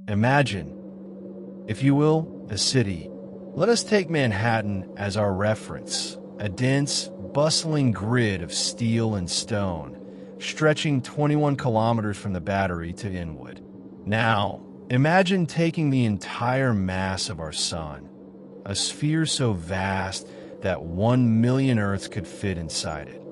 Imagine, if you will, a city. Let us take Manhattan as our reference, a dense, bustling grid of steel and stone, stretching 21 kilometers from the Battery to Inwood. Now, imagine taking the entire mass of our sun, a sphere so vast that 1 million Earths could fit inside it,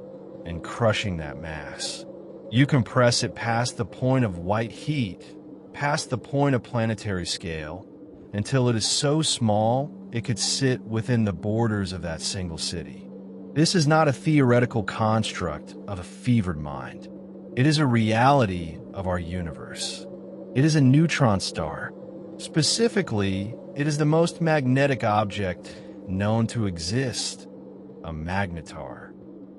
and crushing that mass. You compress it past the point of white heat, past the point of planetary scale, until it is so small it could sit within the borders of that single city. This is not a theoretical construct of a fevered mind. It is a reality of our universe. It is a neutron star. Specifically, it is the most magnetic object known to exist, a magnetar.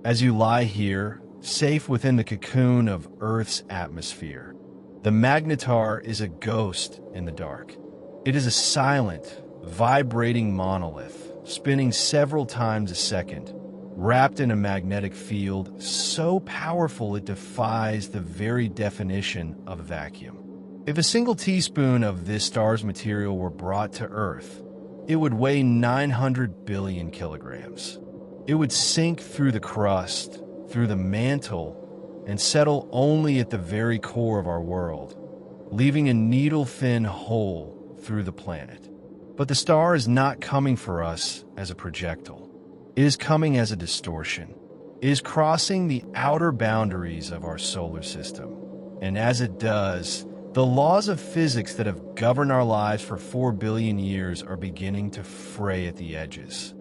As you lie here, safe within the cocoon of Earth's atmosphere, the magnetar is a ghost in the dark. It is a silent, vibrating monolith, spinning several times a second, wrapped in a magnetic field so powerful it defies the very definition of a vacuum. If a single teaspoon of this star's material were brought to Earth, it would weigh 900 billion kilograms. It would sink through the crust, through the mantle, and settle only at the very core of our world, leaving a needle-thin hole through the planet. But the star is not coming for us as a projectile. It is coming as a distortion. It is crossing the outer boundaries of our solar system. And as it does, the laws of physics that have governed our lives for 4 billion years are beginning to fray at the edges.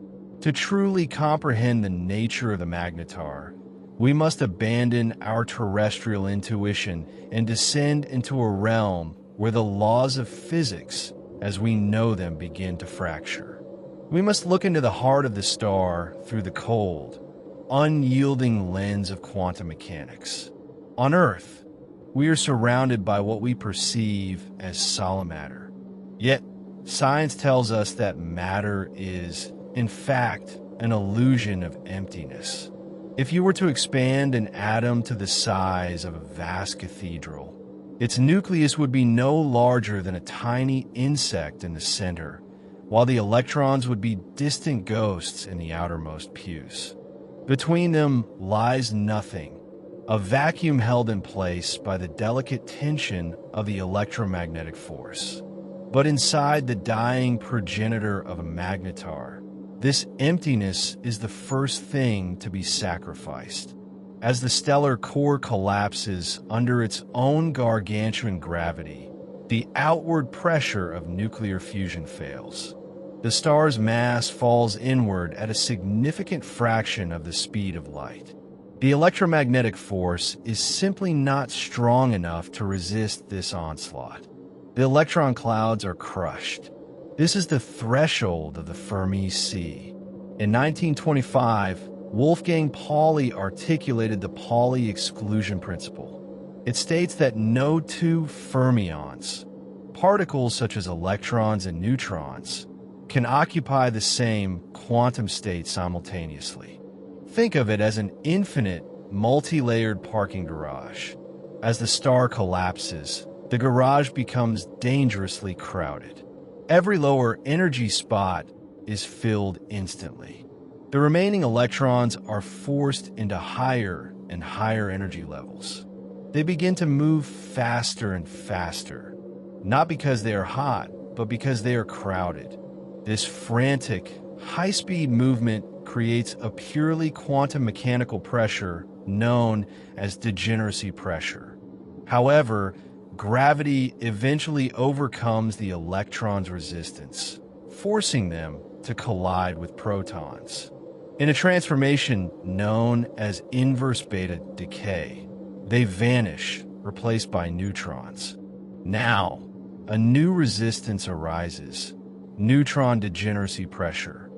To truly comprehend the nature of the magnetar, we must abandon our terrestrial intuition and descend into a realm where the laws of physics, as we know them, begin to fracture. We must look into the heart of the star through the cold, unyielding lens of quantum mechanics. On Earth, we are surrounded by what we perceive as solid matter. Yet, science tells us that matter is, in fact, an illusion of emptiness. If you were to expand an atom to the size of a vast cathedral, its nucleus would be no larger than a tiny insect in the center, while the electrons would be distant ghosts in the outermost pews. Between them lies nothing, a vacuum held in place by the delicate tension of the electromagnetic force. But inside the dying progenitor of a magnetar, this emptiness is the first thing to be sacrificed. As the stellar core collapses under its own gargantuan gravity, the outward pressure of nuclear fusion fails. The star's mass falls inward at a significant fraction of the speed of light. The electromagnetic force is simply not strong enough to resist this onslaught. The electron clouds are crushed. This is the threshold of the Fermi Sea. In 1925, Wolfgang Pauli articulated the Pauli exclusion principle. It states that no two fermions, particles such as electrons and neutrons, can occupy the same quantum state simultaneously. Think of it as an infinite, multi-layered parking garage. As the star collapses, the garage becomes dangerously crowded. Every lower energy spot is filled instantly. The remaining electrons are forced into higher and higher energy levels. They begin to move faster and faster, not because they are hot, but because they are crowded. This frantic, high-speed movement creates a purely quantum mechanical pressure known as degeneracy pressure. However, gravity eventually overcomes the electrons' resistance, forcing them to collide with protons. In a transformation known as inverse beta decay, they vanish, replaced by neutrons. Now, a new resistance arises: Neutron Degeneracy Pressure.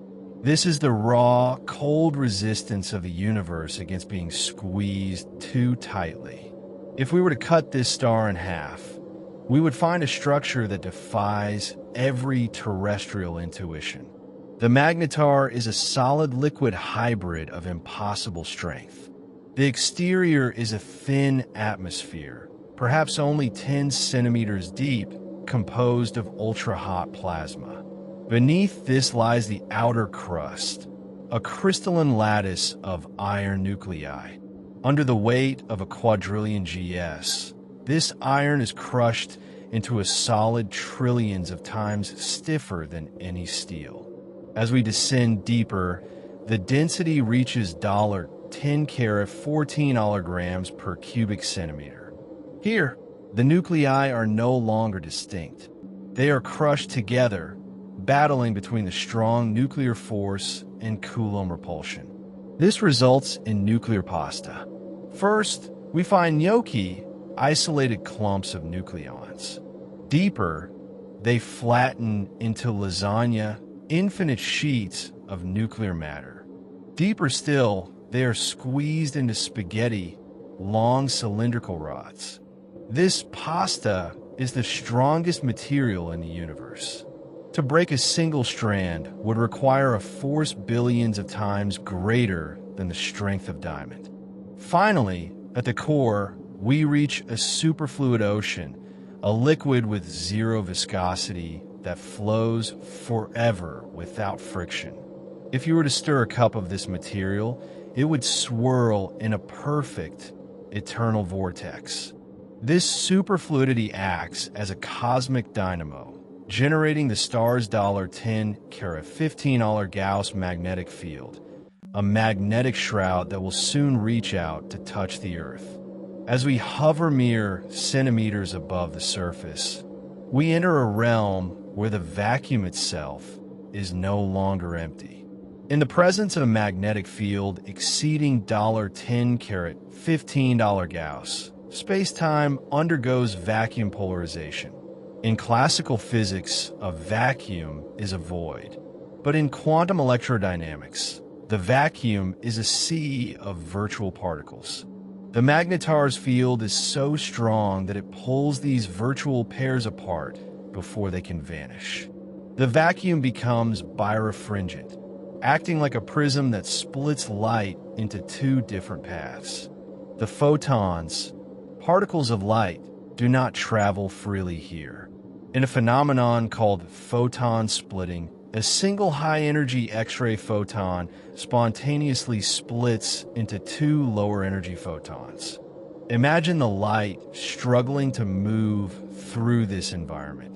This is the raw, cold resistance of the universe against being squeezed too tightly. If we were to cut this star in half, we would find a structure that defies every terrestrial intuition. The magnetar is a solid-liquid hybrid of impossible strength. The exterior is a thin atmosphere, perhaps only 10 centimeters deep, composed of ultra-hot plasma. Beneath this lies the outer crust, a crystalline lattice of iron nuclei. Under the weight of a quadrillion GS, this iron is crushed into a solid trillions of times stiffer than any steel. As we descend deeper, the density reaches 10 carat 14 allograms per cubic centimeter. Here, the nuclei are no longer distinct. They are crushed together, battling between the strong nuclear force and Coulomb repulsion. This results in nuclear pasta. First, we find gnocchi, isolated clumps of nucleons. Deeper, they flatten into lasagna, infinite sheets of nuclear matter. Deeper still, they are squeezed into spaghetti, long cylindrical rods. This pasta is the strongest material in the universe. To break a single strand would require a force billions of times greater than the strength of diamond. Finally, at the core, we reach a superfluid ocean, a liquid with zero viscosity that flows forever without friction. If you were to stir a cup of this material, it would swirl in a perfect, eternal vortex. This superfluidity acts as a cosmic dynamo, generating the star's 10 carat 15 Gauss magnetic field, a magnetic shroud that will soon reach out to touch the Earth. As we hover mere centimeters above the surface, we enter a realm where the vacuum itself is no longer empty. In the presence of a magnetic field exceeding 10 carat 15 Gauss, space-time undergoes vacuum polarization. In classical physics, a vacuum is a void. But in quantum electrodynamics, the vacuum is a sea of virtual particles. The Magnetar's field is so strong that it pulls these virtual pairs apart before they can vanish. The vacuum becomes birefringent, acting like a prism that splits light into two different paths. The photons, particles of light, do not travel freely here. In a phenomenon called photon splitting, a single high-energy X-ray photon spontaneously splits into two lower-energy photons. Imagine the light struggling to move through this environment.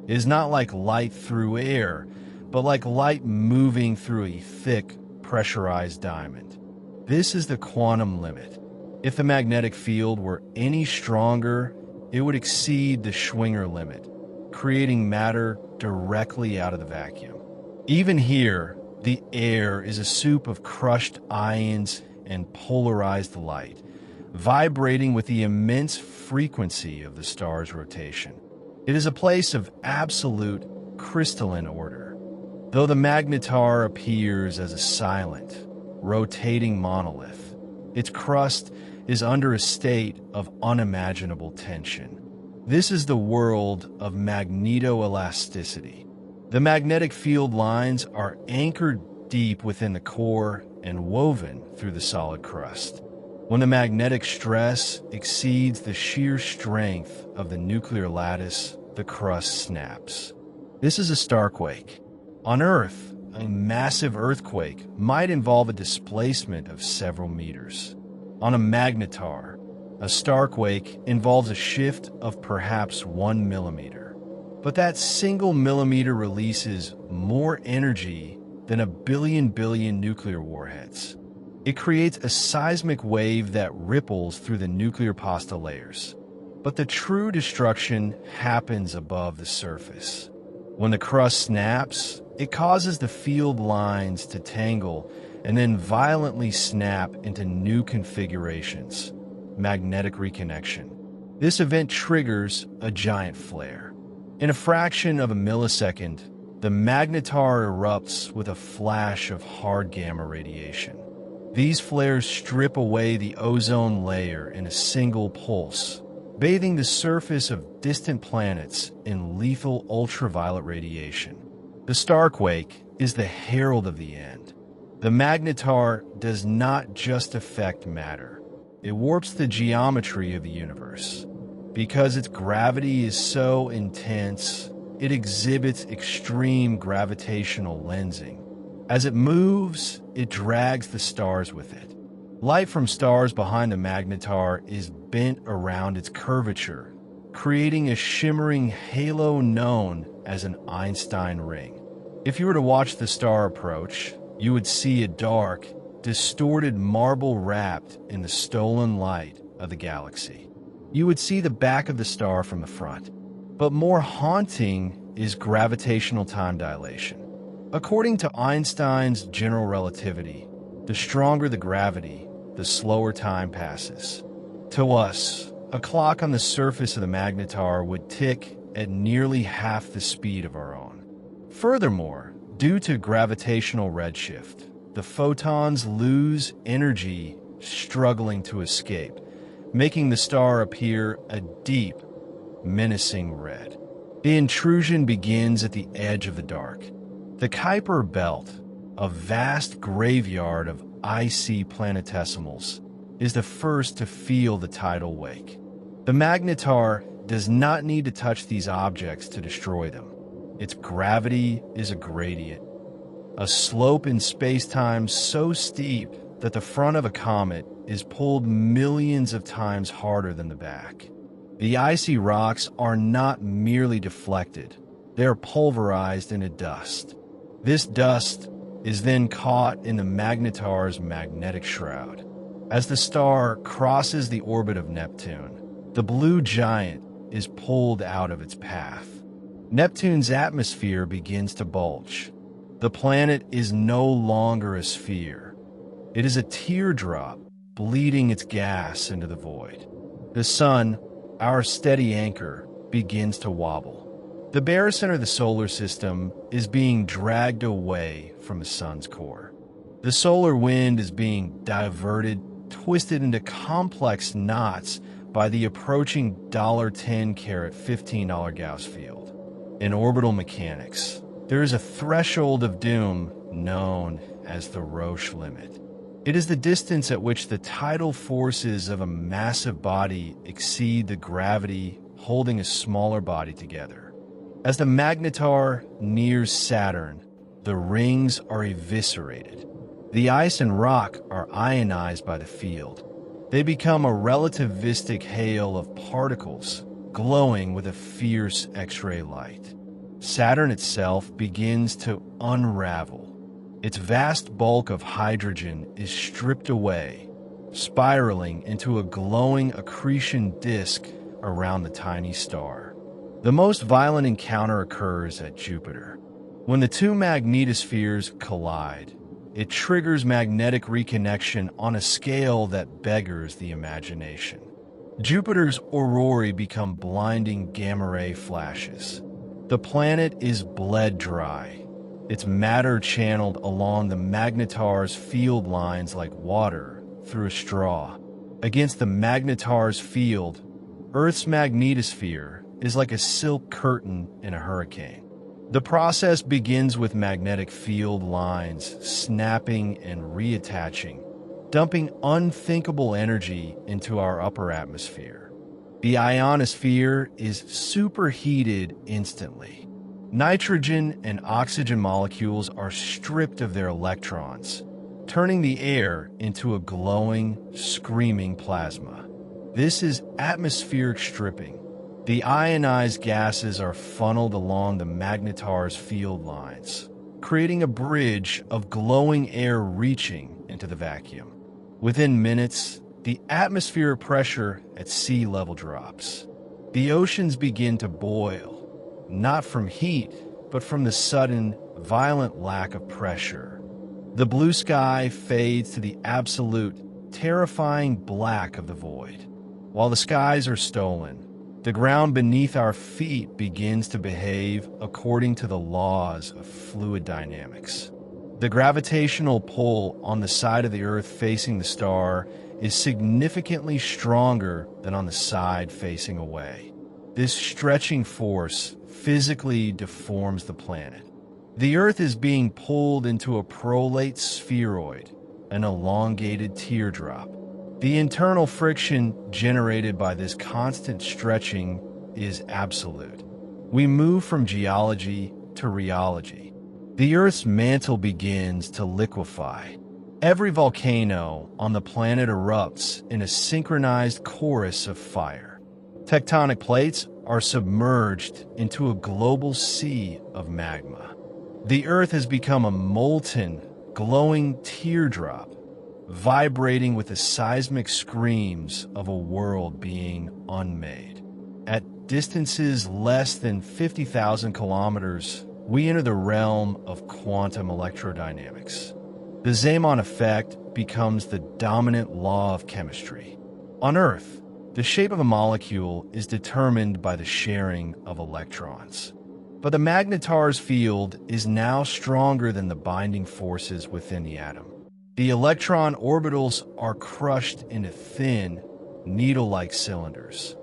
It is not like light through air, but like light moving through a thick, pressurized diamond. This is the quantum limit. If the magnetic field were any stronger, it would exceed the Schwinger limit, creating matter directly out of the vacuum. Even here, the air is a soup of crushed ions and polarized light, vibrating with the immense frequency of the star's rotation. It is a place of absolute crystalline order. Though the Magnetar appears as a silent, rotating monolith, its crust is under a state of unimaginable tension. This is the world of magnetoelasticity. The magnetic field lines are anchored deep within the core and woven through the solid crust. When the magnetic stress exceeds the sheer strength of the nuclear lattice, the crust snaps. This is a starquake. On Earth, a massive earthquake might involve a displacement of several meters. On a Magnetar, a starquake involves a shift of perhaps 1 millimeter. But that single millimeter releases more energy than a billion nuclear warheads. It creates a seismic wave that ripples through the nuclear pasta layers. But the true destruction happens above the surface. When the crust snaps, it causes the field lines to tangle and then violently snap into new configurations, magnetic reconnection. This event triggers a giant flare. In a fraction of a millisecond, the Magnetar erupts with a flash of hard gamma radiation. These flares strip away the ozone layer in a single pulse, bathing the surface of distant planets in lethal ultraviolet radiation. The starquake is the herald of the end. The Magnetar does not just affect matter. It warps the geometry of the universe. Because its gravity is so intense, it exhibits extreme gravitational lensing. As it moves, it drags the stars with it. Light from stars behind the magnetar is bent around its curvature, creating a shimmering halo known as an Einstein ring. If you were to watch the star approach, you would see a dark, distorted marble wrapped in the stolen light of the galaxy. You would see the back of the star from the front. But more haunting is gravitational time dilation. According to Einstein's General Relativity, the stronger the gravity, the slower time passes. To us, a clock on the surface of the magnetar would tick at nearly half the speed of our own. Furthermore, due to gravitational redshift, the photons lose energy struggling to escape, making the star appear a deep, menacing red. The intrusion begins at the edge of the dark. The Kuiper Belt, a vast graveyard of icy planetesimals, is the first to feel the tidal wake. The magnetar does not need to touch these objects to destroy them. Its gravity is a gradient, a slope in space-time so steep that the front of a comet is pulled millions of times harder than the back. The icy rocks are not merely deflected, they are pulverized into dust. This dust is then caught in the magnetar's magnetic shroud. As the star crosses the orbit of Neptune, the blue giant is pulled out of its path. Neptune's atmosphere begins to bulge. The planet is no longer a sphere. It is a teardrop bleeding its gas into the void. The sun, our steady anchor, begins to wobble. The barycenter of the solar system is being dragged away from the sun's core. The solar wind is being diverted, twisted into complex knots by the approaching $10 15 Gauss field. In orbital mechanics, there is a threshold of doom known as the Roche limit. It is the distance at which the tidal forces of a massive body exceed the gravity holding a smaller body together. As the magnetar nears Saturn, the rings are eviscerated. The ice and rock are ionized by the field. They become a relativistic hail of particles glowing with a fierce X-ray light. Saturn itself begins to unravel. Its vast bulk of hydrogen is stripped away, spiraling into a glowing accretion disk around the tiny star. The most violent encounter occurs at Jupiter. When the two magnetospheres collide, it triggers magnetic reconnection on a scale that beggars the imagination. Jupiter's aurorae become blinding gamma-ray flashes. The planet is bled dry, its matter channeled along the magnetar's field lines like water through a straw. Against the magnetar's field, Earth's magnetosphere is like a silk curtain in a hurricane. The process begins with magnetic field lines snapping and reattaching, dumping unthinkable energy into our upper atmosphere. The ionosphere is superheated instantly. Nitrogen and oxygen molecules are stripped of their electrons, turning the air into a glowing, screaming plasma. This is atmospheric stripping. The ionized gases are funneled along the magnetar's field lines, creating a bridge of glowing air reaching into the vacuum. Within minutes, the atmospheric pressure at sea level drops. The oceans begin to boil, not from heat, but from the sudden, violent lack of pressure. The blue sky fades to the absolute, terrifying black of the void. While the skies are stolen, the ground beneath our feet begins to behave according to the laws of fluid dynamics. The gravitational pull on the side of the Earth facing the star is significantly stronger than on the side facing away. This stretching force physically deforms the planet. The Earth is being pulled into a prolate spheroid, an elongated teardrop. The internal friction generated by this constant stretching is absolute. We move from geology to rheology. The Earth's mantle begins to liquefy. Every volcano on the planet erupts in a synchronized chorus of fire. Tectonic plates are submerged into a global sea of magma. The Earth has become a molten, glowing teardrop, vibrating with the seismic screams of a world being unmade. At distances less than 50,000 kilometers, we enter the realm of quantum electrodynamics. The Zeeman effect becomes the dominant law of chemistry. On Earth, the shape of a molecule is determined by the sharing of electrons. But the magnetar's field is now stronger than the binding forces within the atom. The electron orbitals are crushed into thin, needle-like cylinders.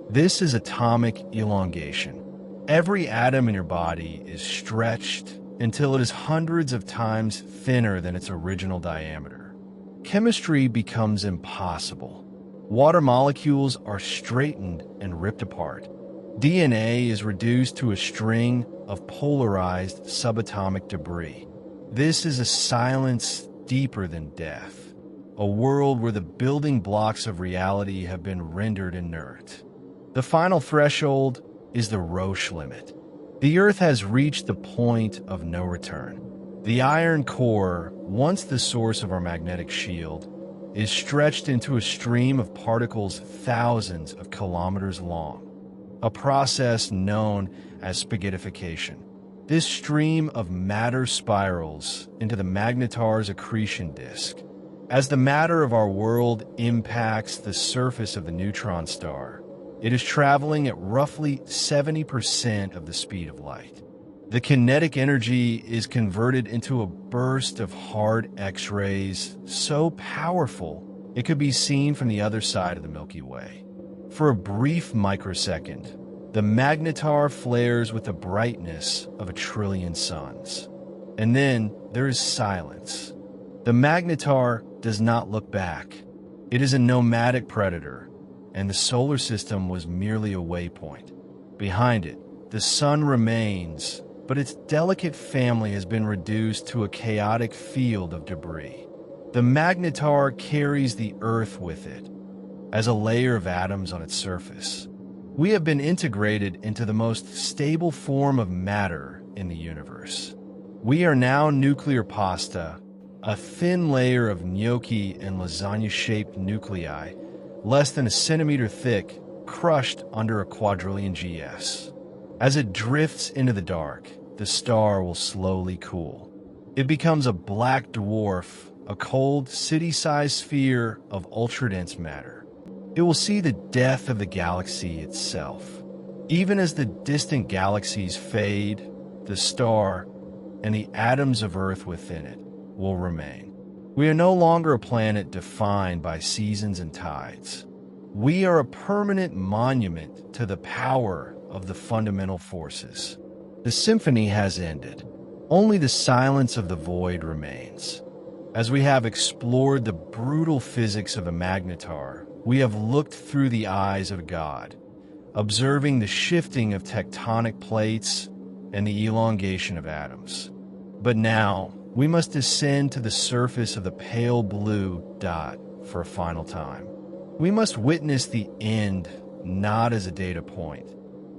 This is atomic elongation. Every atom in your body is stretched until it is hundreds of times thinner than its original diameter. Chemistry becomes impossible. Water molecules are straightened and ripped apart. DNA is reduced to a string of polarized subatomic debris. This is a silence deeper than death, a world where the building blocks of reality have been rendered inert. The final threshold is the Roche limit. The Earth has reached the point of no return. The iron core, once the source of our magnetic shield, is stretched into a stream of particles thousands of kilometers long, a process known as spaghettification. This stream of matter spirals into the magnetar's accretion disk. As the matter of our world impacts the surface of the neutron star, it is traveling at roughly 70% of the speed of light. The kinetic energy is converted into a burst of hard X-rays so powerful it could be seen from the other side of the Milky Way. For a brief microsecond, the magnetar flares with the brightness of 1 trillion suns. And then there is silence. The magnetar does not look back. It is a nomadic predator, and the solar system was merely a waypoint. Behind it, the sun remains, but its delicate family has been reduced to a chaotic field of debris. The magnetar carries the Earth with it, as a layer of atoms on its surface. We have been integrated into the most stable form of matter in the universe. We are now nuclear pasta, a thin layer of gnocchi and lasagna-shaped nuclei, less than a centimeter thick, crushed under a quadrillion GS. As it drifts into the dark, the star will slowly cool. It becomes a black dwarf, a cold, city-sized sphere of ultra-dense matter. It will see the death of the galaxy itself. Even as the distant galaxies fade, the star and the atoms of Earth within it will remain. We are no longer a planet defined by seasons and tides. We are a permanent monument to the power of the fundamental forces. The symphony has ended. Only the silence of the void remains. As we have explored the brutal physics of a magnetar, we have looked through the eyes of God, observing the shifting of tectonic plates and the elongation of atoms. But now, we must descend to the surface of the pale blue dot for a final time. We must witness the end not as a data point,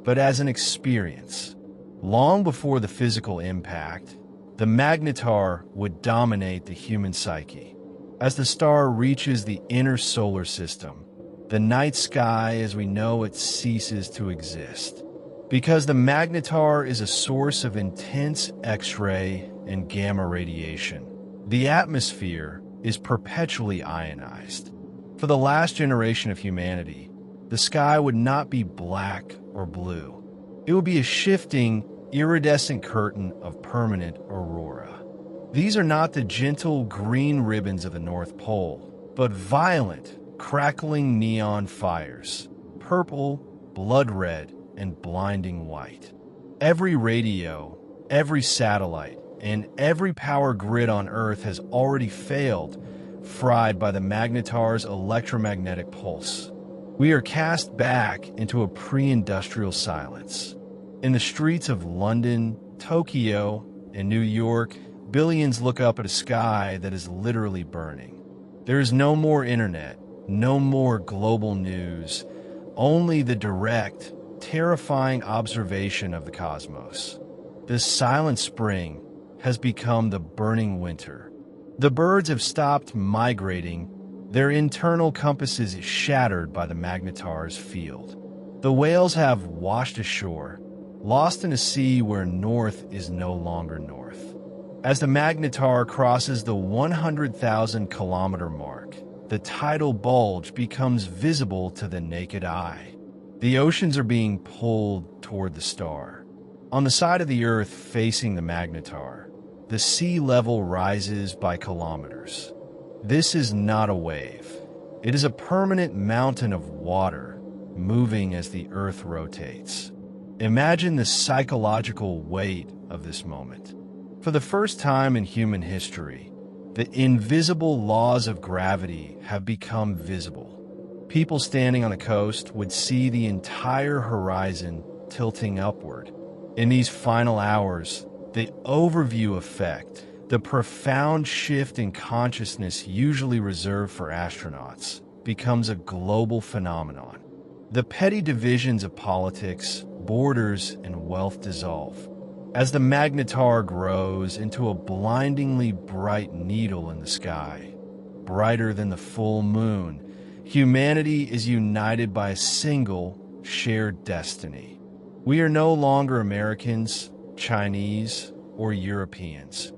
but as an experience. Long before the physical impact, the magnetar would dominate the human psyche. As the star reaches the inner solar system, the night sky as we know it ceases to exist. Because the magnetar is a source of intense X-ray and gamma radiation, the atmosphere is perpetually ionized. For the last generation of humanity, the sky would not be black or blue. It would be a shifting, iridescent curtain of permanent aurora. These are not the gentle green ribbons of the North Pole, but violent, crackling neon fires, purple, blood red, and blinding white. Every radio, every satellite, and every power grid on Earth has already failed, fried by the Magnetar's electromagnetic pulse. We are cast back into a pre-industrial silence. In the streets of London, Tokyo, and New York, billions look up at a sky that is literally burning. There is no more internet, no more global news, only the direct, terrifying observation of the cosmos. This silent spring has become the burning winter. The birds have stopped migrating, their internal compasses shattered by the Magnetar's field. The whales have washed ashore, lost in a sea where north is no longer north. As the Magnetar crosses the 100,000-kilometer mark, the tidal bulge becomes visible to the naked eye. The oceans are being pulled toward the star. On the side of the Earth facing the Magnetar, the sea level rises by kilometers. This is not a wave. It is a permanent mountain of water, moving as the Earth rotates. Imagine the psychological weight of this moment. For the first time in human history, the invisible laws of gravity have become visible. People standing on the coast would see the entire horizon tilting upward. In these final hours, the overview effect, the profound shift in consciousness usually reserved for astronauts, becomes a global phenomenon. The petty divisions of politics, borders, and wealth dissolve. As the Magnetar grows into a blindingly bright needle in the sky, brighter than the full moon, humanity is united by a single, shared destiny. We are no longer Americans, Chinese, or Europeans.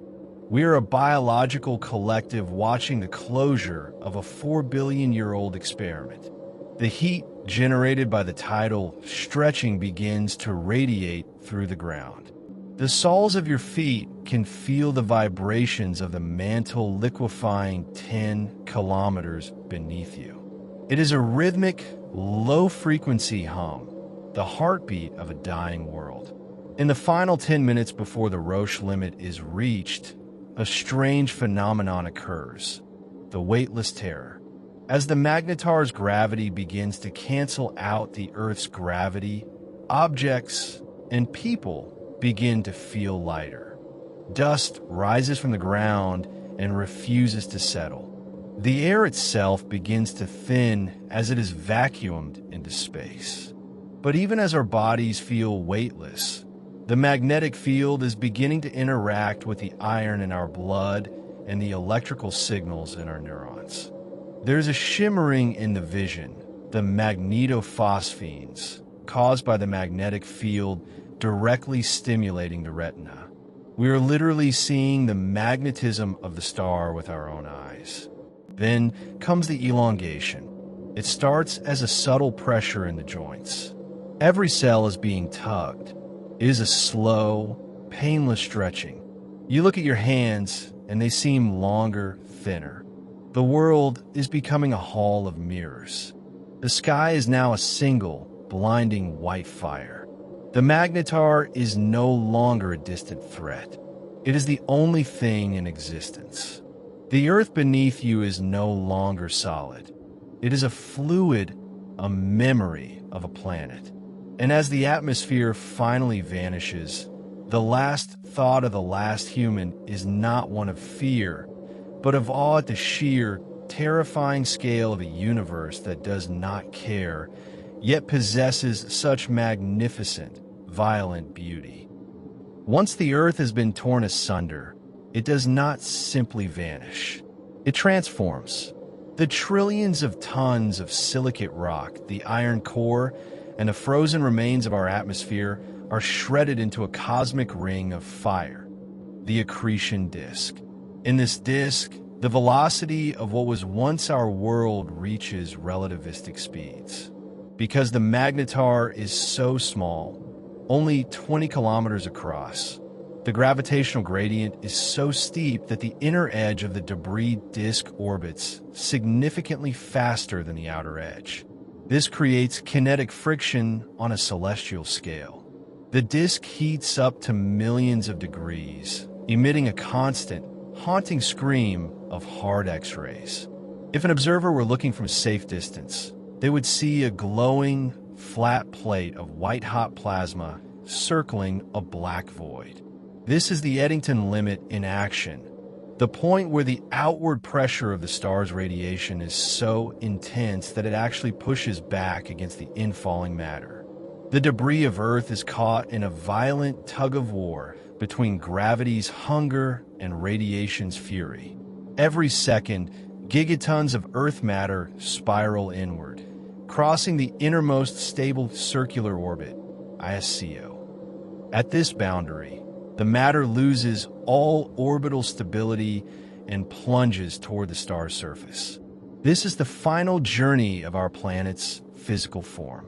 We are a biological collective watching the closure of a 4-billion-year-old experiment. The heat generated by the tidal stretching begins to radiate through the ground. The soles of your feet can feel the vibrations of the mantle liquefying 10 kilometers beneath you. It is a rhythmic, low-frequency hum, the heartbeat of a dying world. In the final 10 minutes before the Roche limit is reached, a strange phenomenon occurs: the weightless terror. As the Magnetar's gravity begins to cancel out the Earth's gravity, objects and people begin to feel lighter. Dust rises from the ground and refuses to settle. The air itself begins to thin as it is vacuumed into space. But even as our bodies feel weightless, the magnetic field is beginning to interact with the iron in our blood and the electrical signals in our neurons. There's a shimmering in the vision, the magnetophosphines, caused by the magnetic field directly stimulating the retina. We are literally seeing the magnetism of the star with our own eyes. Then comes the elongation. It starts as a subtle pressure in the joints. Every cell is being tugged. It is a slow, painless stretching. You look at your hands, and they seem longer, thinner. The world is becoming a hall of mirrors. The sky is now a single, blinding white fire. The Magnetar is no longer a distant threat. It is the only thing in existence. The earth beneath you is no longer solid. It is a fluid, a memory of a planet. And as the atmosphere finally vanishes, the last thought of the last human is not one of fear, but of awe at the sheer, terrifying scale of a universe that does not care, yet possesses such magnificent, violent beauty. Once the earth has been torn asunder, it does not simply vanish. It transforms. The trillions of tons of silicate rock, the iron core, and the frozen remains of our atmosphere are shredded into a cosmic ring of fire, the accretion disk. In this disk, the velocity of what was once our world reaches relativistic speeds. Because the Magnetar is so small, only 20 kilometers across, the gravitational gradient is so steep that the inner edge of the debris disk orbits significantly faster than the outer edge. This creates kinetic friction on a celestial scale. The disk heats up to millions of degrees, emitting a constant, haunting scream of hard X-rays. If an observer were looking from a safe distance, they would see a glowing, flat plate of white-hot plasma circling a black void. This is the Eddington limit in action, the point where the outward pressure of the star's radiation is so intense that it actually pushes back against the infalling matter. The debris of Earth is caught in a violent tug-of-war between gravity's hunger and radiation's fury. Every second, gigatons of Earth matter spiral inward, crossing the innermost stable circular orbit, ISCO. At this boundary, the matter loses all orbital stability and plunges toward the star's surface. This is the final journey of our planet's physical form.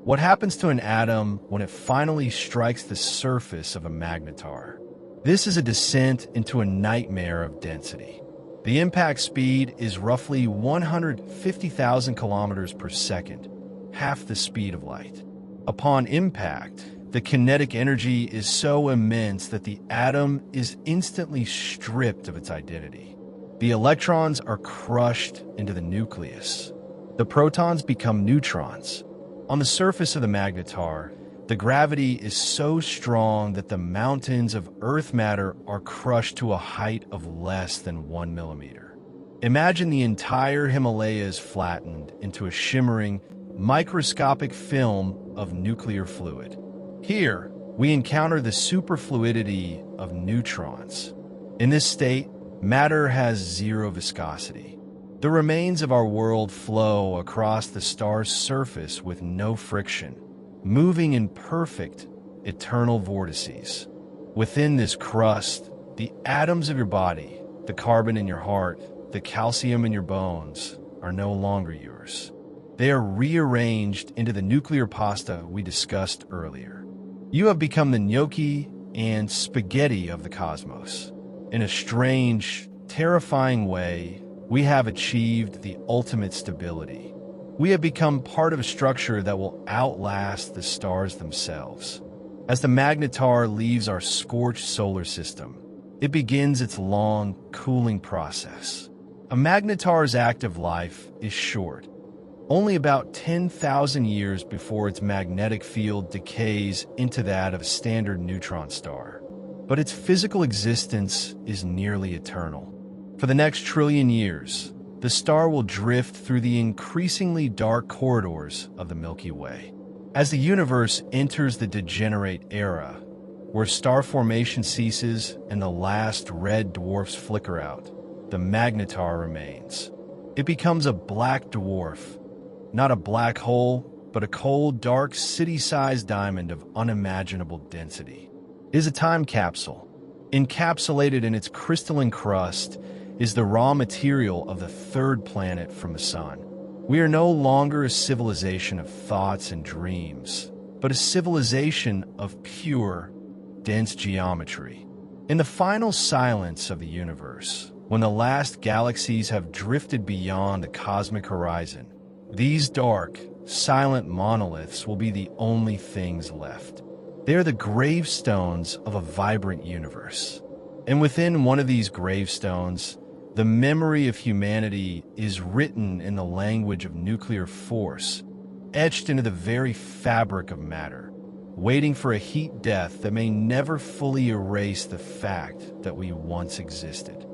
What happens to an atom when it finally strikes the surface of a magnetar? This is a descent into a nightmare of density. The impact speed is roughly 150,000 kilometers per second, half the speed of light. Upon impact, the kinetic energy is so immense that the atom is instantly stripped of its identity. The electrons are crushed into the nucleus. The protons become neutrons. On the surface of the magnetar, the gravity is so strong that the mountains of Earth matter are crushed to a height of less than 1 millimeter. Imagine the entire Himalayas flattened into a shimmering, microscopic film of nuclear fluid. Here, we encounter the superfluidity of neutrons. In this state, matter has zero viscosity. The remains of our world flow across the star's surface with no friction, moving in perfect, eternal vortices. Within this crust, the atoms of your body, the carbon in your heart, the calcium in your bones, are no longer yours. They are rearranged into the nuclear pasta we discussed earlier. You have become the gnocchi and spaghetti of the cosmos. In a strange, terrifying way, we have achieved the ultimate stability. We have become part of a structure that will outlast the stars themselves. As the magnetar leaves our scorched solar system, it begins its long, cooling process. A magnetar's active life is short, only about 10,000 years before its magnetic field decays into that of a standard neutron star. But its physical existence is nearly eternal. For the next trillion years, the star will drift through the increasingly dark corridors of the Milky Way. As the universe enters the degenerate era, where star formation ceases and the last red dwarfs flicker out, the magnetar remains. It becomes a black dwarf, not a black hole, but a cold, dark, city-sized diamond of unimaginable density. It is a time capsule. Encapsulated in its crystalline crust is the raw material of the third planet from the Sun. We are no longer a civilization of thoughts and dreams, but a civilization of pure, dense geometry. In the final silence of the universe, when the last galaxies have drifted beyond the cosmic horizon, these dark, silent monoliths will be the only things left. They are the gravestones of a vibrant universe. And within one of these gravestones, the memory of humanity is written in the language of nuclear force, etched into the very fabric of matter, waiting for a heat death that may never fully erase the fact that we once existed.